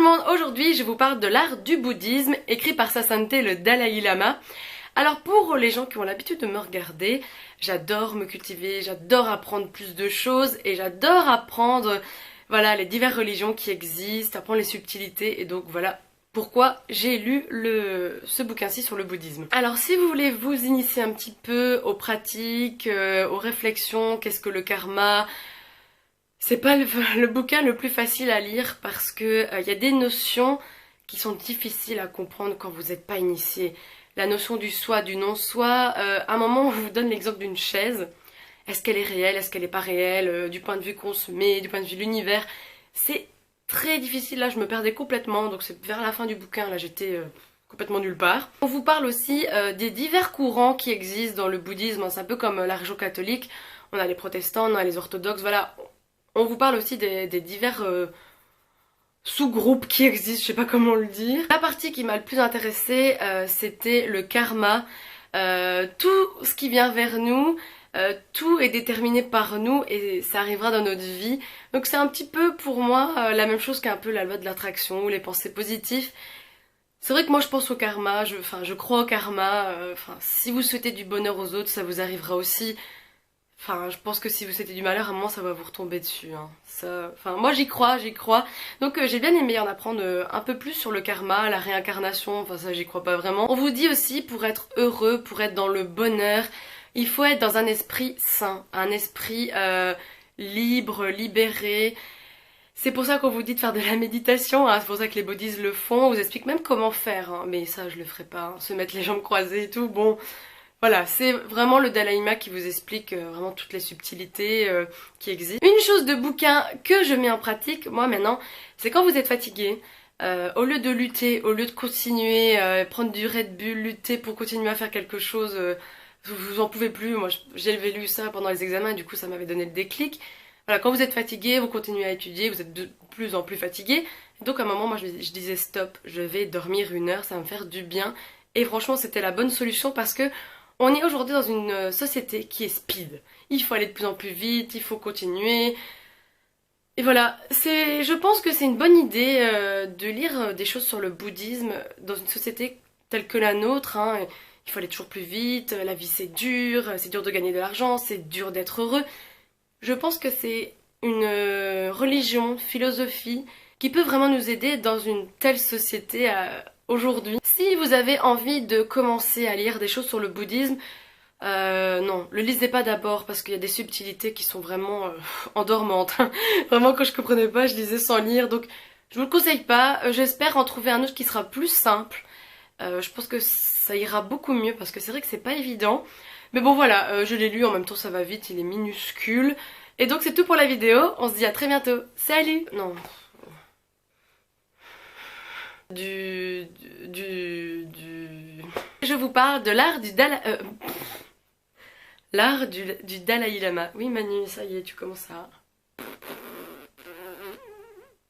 monde, aujourd'hui je vous parle de l'art du bouddhisme écrit par Sa Sainteté le Dalai Lama. Alors pour les gens qui ont l'habitude de me regarder, j'adore me cultiver, j'adore apprendre plus de choses et j'adore apprendre voilà, les diverses religions qui existent, apprendre les subtilités et donc voilà pourquoi j'ai lu ce bouquin-ci sur le bouddhisme. Alors si vous voulez vous initier un petit peu aux pratiques, aux réflexions, qu'est-ce que le karma, c'est pas le bouquin le plus facile à lire parce que y a des notions qui sont difficiles à comprendre quand vous n'êtes pas initié. La notion du soi, du non-soi, à un moment on vous donne l'exemple d'une chaise. Est-ce qu'elle est réelle, est-ce qu'elle n'est pas réelle, du point de vue qu'on se met, du point de vue de l'univers. C'est très difficile, là je me perdais complètement, donc c'est vers la fin du bouquin, là j'étais complètement nulle part. On vous parle aussi des divers courants qui existent dans le bouddhisme, c'est un peu comme la religion catholique, on a les protestants, on a les orthodoxes, voilà. On vous parle aussi des divers sous-groupes qui existent, je sais pas comment le dire. La partie qui m'a le plus intéressée, c'était le karma. Tout ce qui vient vers nous, tout est déterminé par nous et ça arrivera dans notre vie. Donc c'est un petit peu pour moi la même chose qu'un peu la loi de l'attraction ou les pensées positives. C'est vrai que moi je pense au karma, je crois au karma. Si vous souhaitez du bonheur aux autres, ça vous arrivera aussi. Enfin, je pense que si vous souhaitez du malheur, à un moment ça va vous retomber dessus. Hein. Moi j'y crois. Donc j'ai bien aimé en apprendre un peu plus sur le karma, la réincarnation, enfin ça j'y crois pas vraiment. On vous dit aussi pour être heureux, pour être dans le bonheur, il faut être dans un esprit sain, un esprit libre, libéré. C'est pour ça qu'on vous dit de faire de la méditation, hein. C'est pour ça que les bouddhistes le font, on vous explique même comment faire, hein. Mais ça je le ferai pas, hein. Se mettre les jambes croisées et tout, bon... Voilà, c'est vraiment le Dalai Lama qui vous explique vraiment toutes les subtilités qui existent. Une chose de bouquin que je mets en pratique, moi maintenant, c'est quand vous êtes fatigué, au lieu de lutter, au lieu de continuer, prendre du Red Bull, lutter pour continuer à faire quelque chose, vous en pouvez plus. Moi j'ai lu ça pendant les examens et du coup ça m'avait donné le déclic. Voilà, quand vous êtes fatigué, vous continuez à étudier, vous êtes de plus en plus fatigué. Donc à un moment, moi je disais stop, je vais dormir 1 heure, ça va me faire du bien. Et franchement c'était la bonne solution parce que on est aujourd'hui dans une société qui est speed. Il faut aller de plus en plus vite, il faut continuer. Et voilà, je pense que c'est une bonne idée de lire des choses sur le bouddhisme dans une société telle que la nôtre. Hein. Il faut aller toujours plus vite, la vie c'est dur de gagner de l'argent, c'est dur d'être heureux. Je pense que c'est une religion, philosophie qui peut vraiment nous aider dans une telle société aujourd'hui. Si vous avez envie de commencer à lire des choses sur le bouddhisme, non, le lisez pas d'abord parce qu'il y a des subtilités qui sont vraiment endormantes. Vraiment quand je comprenais pas, je lisais sans lire, donc je vous le conseille pas. J'espère en trouver un autre qui sera plus simple. Je pense que ça ira beaucoup mieux parce que c'est vrai que c'est pas évident. Mais bon voilà, je l'ai lu, en même temps ça va vite, il est minuscule. Et donc c'est tout pour la vidéo, on se dit à très bientôt. Salut! Non. Je vous parle de l'art du Dalai Lama. Oui Manu, ça y est, tu commences à...